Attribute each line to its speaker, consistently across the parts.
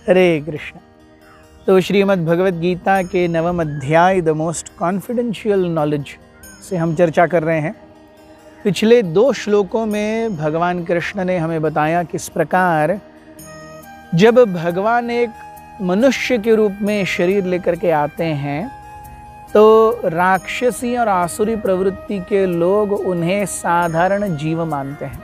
Speaker 1: हरे कृष्ण। तो श्रीमद् भगवद गीता के 9वें अध्याय द मोस्ट कॉन्फिडेंशियल नॉलेज से हम चर्चा कर रहे हैं। पिछले 2 श्लोकों में भगवान कृष्ण ने हमें बताया किस प्रकार जब भगवान एक मनुष्य के रूप में शरीर लेकर के आते हैं तो राक्षसी और आसुरी प्रवृत्ति के लोग उन्हें साधारण जीव मानते हैं,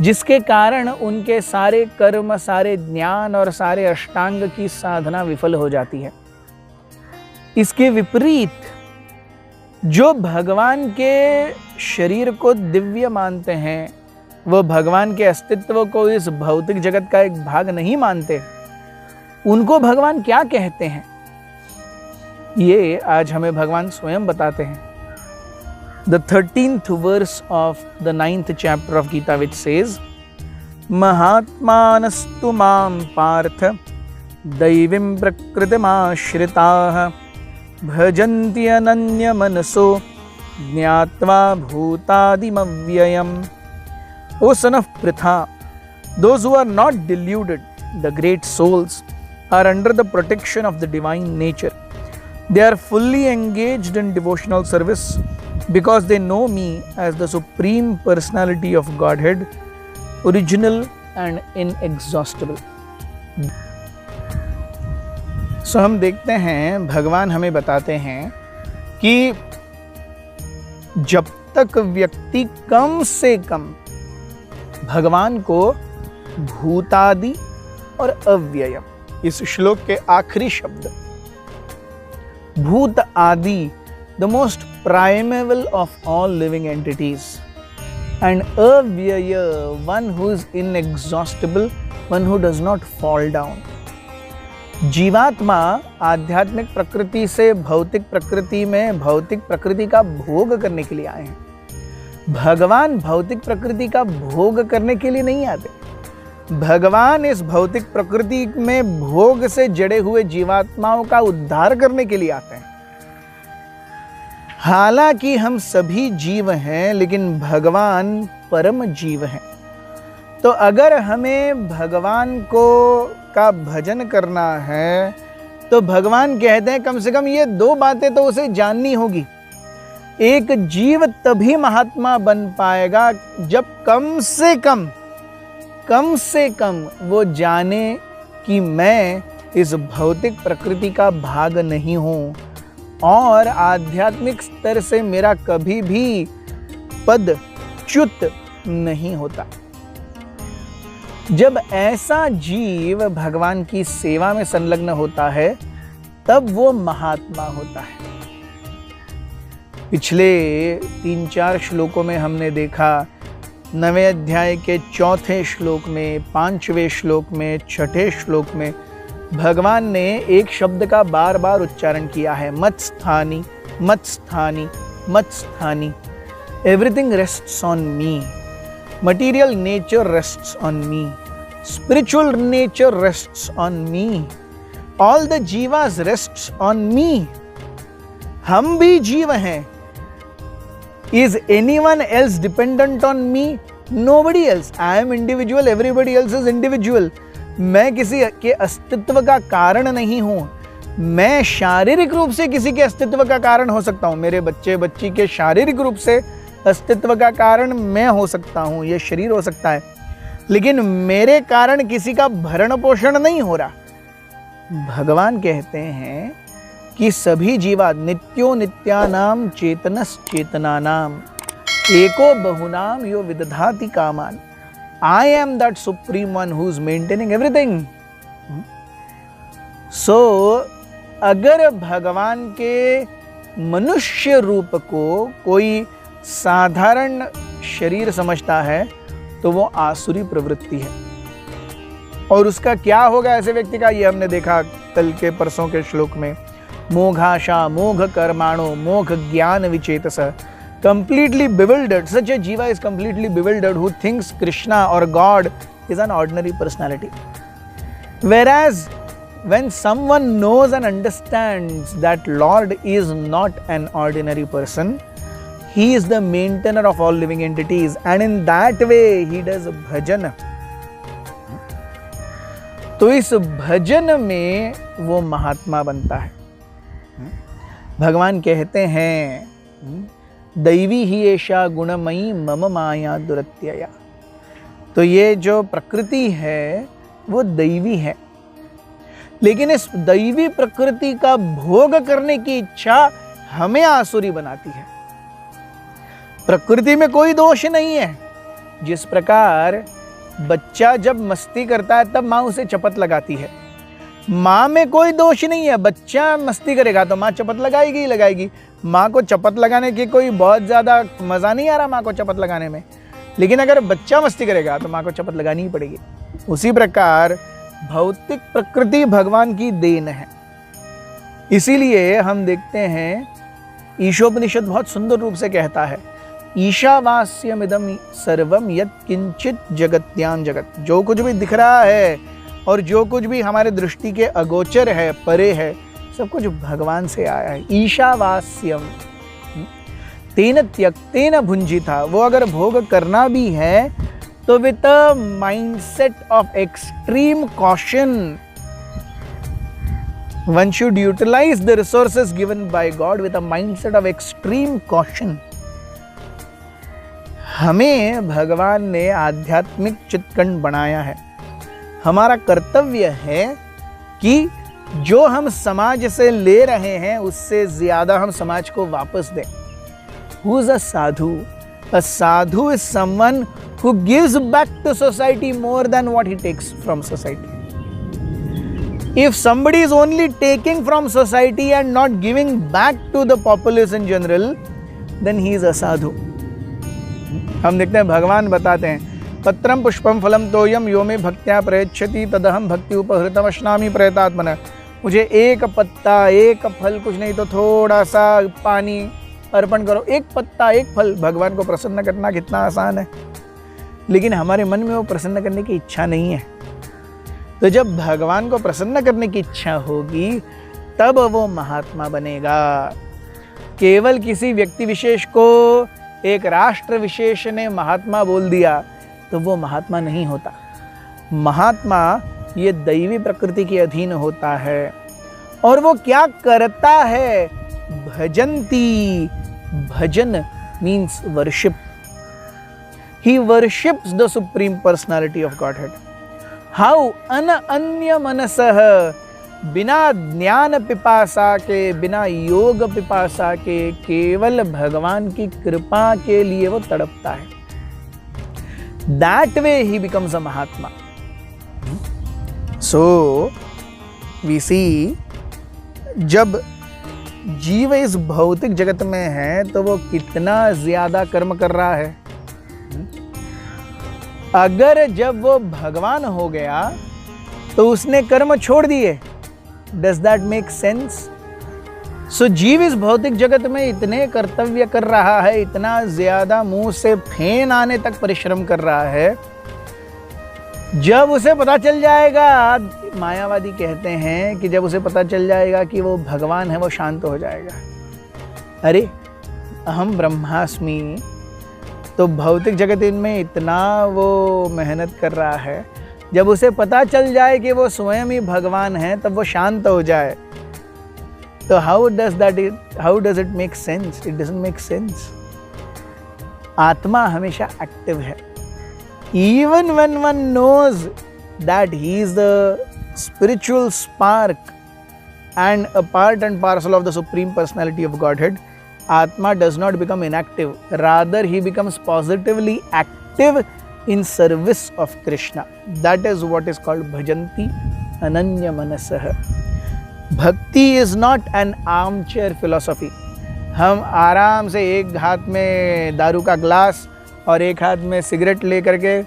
Speaker 1: जिसके कारण उनके सारे कर्म, सारे ज्ञान और सारे अष्टांग की साधना विफल हो जाती है। इसके विपरीत जो भगवान के शरीर को दिव्य मानते हैं, वो भगवान के अस्तित्व को इस भौतिक जगत का एक भाग नहीं मानते, उनको भगवान क्या कहते हैं, ये आज हमें भगवान स्वयं बताते हैं। The 13th verse of the 9th chapter of Gita, which says, Mahatmanastu mam partha daivim prakritimashritah bhajanti ananya manaso jnatva bhutadim avyayam. O son of Pritha, those who are not deluded, the great souls, are under the protection of the divine nature. They are fully engaged in devotional service because they know me as the Supreme Personality of Godhead, original and inexhaustible. So हम देखते हैं, भगवान हमें बताते हैं कि जब तक व्यक्ति कम से कम भगवान को भूतादि और अव्यय, इस श्लोक के आखिरी शब्द भूत आदि, the most primeval of all living entities, and avyaya, one who is inexhaustible, one who does not fall down. जीवात्मा आध्यात्मिक प्रकृति से भौतिक प्रकृति में भौतिक प्रकृति का भोग करने के लिए आए हैं। भगवान भौतिक प्रकृति का भोग करने के लिए नहीं आते। भगवान इस भौतिक प्रकृति में भोग से जड़े हुए जीवात्माओं का उद्धार करने के लिए आते हैं। हालांकि हम सभी जीव हैं, लेकिन भगवान परम जीव हैं। तो अगर हमें भगवान का भजन करना है तो भगवान कहते हैं कम से कम ये 2 बातें तो उसे जाननी होगी। एक जीव तभी महात्मा बन पाएगा जब कम से कम वो जाने कि मैं इस भौतिक प्रकृति का भाग नहीं हूं और आध्यात्मिक स्तर से मेरा कभी भी पद च्युत नहीं होता। जब ऐसा जीव भगवान की सेवा में संलग्न होता है तब वो महात्मा होता है। पिछले 3-4 श्लोकों में हमने देखा, 9वें अध्याय के 4थे श्लोक में, 5वें श्लोक में, 6ठे श्लोक में भगवान ने एक शब्द का बार बार उच्चारण किया है, मत्स्थानी मत्स्थानी मत्स्थानी। Everything rests on me. Material nature rests on me, spiritual nature rests on me, all the jivas rests on me. हम भी जीव हैं। Is anyone else dependent on me? Nobody else. I am individual, everybody else is individual. मैं किसी के अस्तित्व का कारण नहीं हूं। मैं शारीरिक रूप से किसी के अस्तित्व का कारण हो सकता हूं। मेरे बच्ची के शारीरिक रूप से अस्तित्व का कारण मैं हो सकता हूं, ये शरीर हो सकता है, लेकिन मेरे कारण किसी का भरण पोषण नहीं हो रहा। भगवान कहते हैं कि सभी जीवा नित्यो नित्यानाम चेतनस चेतनानाम एको बहुनाम यो विदधाति कामान। I am that supreme one who is maintaining everything. So, अगर भगवान के मनुष्य रूप को कोई साधारण शरीर समझता है तो वो आसुरी प्रवृत्ति है। और उसका क्या होगा ऐसे व्यक्ति का, ये हमने देखा कल के परसों के श्लोक में। मोघाशा मोघ कर्माणो मोघ ज्ञान विचेतस, completely bewildered. Such a jiva is completely bewildered who thinks Krishna or God is an ordinary personality. Whereas when someone knows and understands that Lord is not an ordinary person, He is the maintainer of all living entities, and in that way He does bhajan. तो इस भजन में वो महात्मा बनता है। भगवान कहते हैं दैवी ही एषा गुणमयी मम माया दुरत्यया। तो ये जो प्रकृति है वो दैवी है, लेकिन इस दैवी प्रकृति का भोग करने की इच्छा हमें आसुरी बनाती है। प्रकृति में कोई दोष नहीं है। जिस प्रकार बच्चा जब मस्ती करता है तब माँ उसे चपत लगाती है, माँ में कोई दोष नहीं है। बच्चा मस्ती करेगा तो माँ चपत लगाएगी ही लगाएगी। माँ को चपत लगाने की कोई बहुत ज़्यादा मज़ा नहीं आ रहा माँ को चपत लगाने में, लेकिन अगर बच्चा मस्ती करेगा तो माँ को चपत लगानी ही पड़ेगी। उसी प्रकार भौतिक प्रकृति भगवान की देन है। इसीलिए हम देखते हैं ईशोपनिषद बहुत सुंदर रूप से कहता है ईशावास्यमिदं सर्वम यत् किंचित जगत्यां जगत। जो कुछ भी दिख रहा है और जो कुछ भी हमारे दृष्टि के अगोचर है, परे है, सब कुछ भगवान से आया है। ईशावास्यम तेन त्यक्तेन भुंजिता। वो अगर भोग करना भी है तो with a mindset of extreme caution. One should utilize the resources given by God with a mindset of extreme caution. हमें भगवान ने आध्यात्मिक चित्तकंड बनाया है। हमारा कर्तव्य है कि जो हम समाज से ले रहे हैं उससे ज्यादा हम समाज को वापस दें। Who is a sadhu? A sadhu is someone who gives back to society more than what he takes from society. If somebody is only taking from society and not giving back to the populace in general, then he is a sadhu. हम देखते हैं भगवान बताते हैं पत्रम पुष्पम फलम तोयम यो मे भक्त्या प्रयच्छति तदहम भक्ति उपहृतम अश्नामि प्रयतात्मनः। मुझे एक पत्ता, एक फल, कुछ नहीं तो थोड़ा सा पानी अर्पण करो। एक पत्ता, एक फल, भगवान को प्रसन्न करना कितना आसान है, लेकिन हमारे मन में वो प्रसन्न करने की इच्छा नहीं है। तो जब भगवान को प्रसन्न करने की इच्छा होगी तब वो महात्मा बनेगा। केवल किसी व्यक्ति विशेष को एक राष्ट्र विशेष ने महात्मा बोल दिया तो वो महात्मा नहीं होता। महात्मा ये दैवी प्रकृति के अधीन होता है। और वो क्या करता है? भजंती। Bhajan means worship. He worships the supreme personality of Godhead. हाउ अन्य मनसः, बिना ज्ञान पिपासा के, बिना योग पिपासा के, केवल भगवान की कृपा के लिए वो तड़पता है। That way he becomes a Mahatma. So we see जब जीव इस भौतिक जगत में है तो वो कितना ज्यादा कर्म कर रहा है। अगर जब वो भगवान हो गया तो उसने कर्म छोड़ दिए। Does that make sense? So जीव इस भौतिक जगत में इतने कर्तव्य कर रहा है, इतना ज्यादा मुंह से फेन आने तक परिश्रम कर रहा है। जब उसे पता चल जाएगा, मायावादी कहते हैं कि जब उसे पता चल जाएगा कि वो भगवान है, वो शांत हो जाएगा। अरे अहम ब्रह्मास्मि, तो भौतिक जगत इनमें इतना वो मेहनत कर रहा है, जब उसे पता चल जाए कि वो स्वयं ही भगवान है तब वो शांत हो जाए। तो how does it make sense? It doesn't make sense. आत्मा हमेशा एक्टिव है। Even when one knows that he is the spiritual spark and a part and parcel of the Supreme Personality of Godhead, Atma does not become inactive. Rather, he becomes positively active in service of Krishna. That is what is called bhajanti ananya manasah. Bhakti is not an armchair philosophy. हम आराम से एक हाथ में दारू का glass और एक हाथ में सिगरेट लेकर के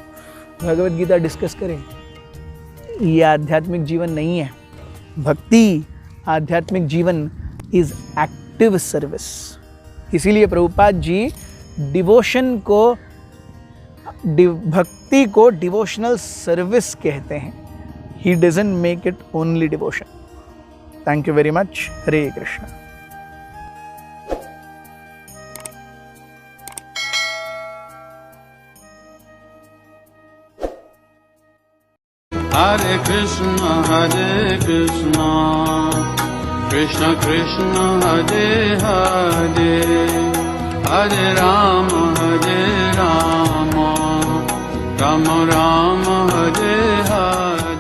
Speaker 1: भगवत गीता डिस्कस करें। ये आध्यात्मिक जीवन नहीं है। भक्ति, आध्यात्मिक जीवन इज एक्टिव सर्विस। इसीलिए प्रभुपाद जी डिवोशन को, भक्ति को डिवोशनल सर्विस कहते हैं। He doesn't make it only devotion. Thank you very much. Hare Krishna.
Speaker 2: Hare Krishna, Krishna Krishna, Hare Hare, Hare Rama, Rama Rama, Hare Hare.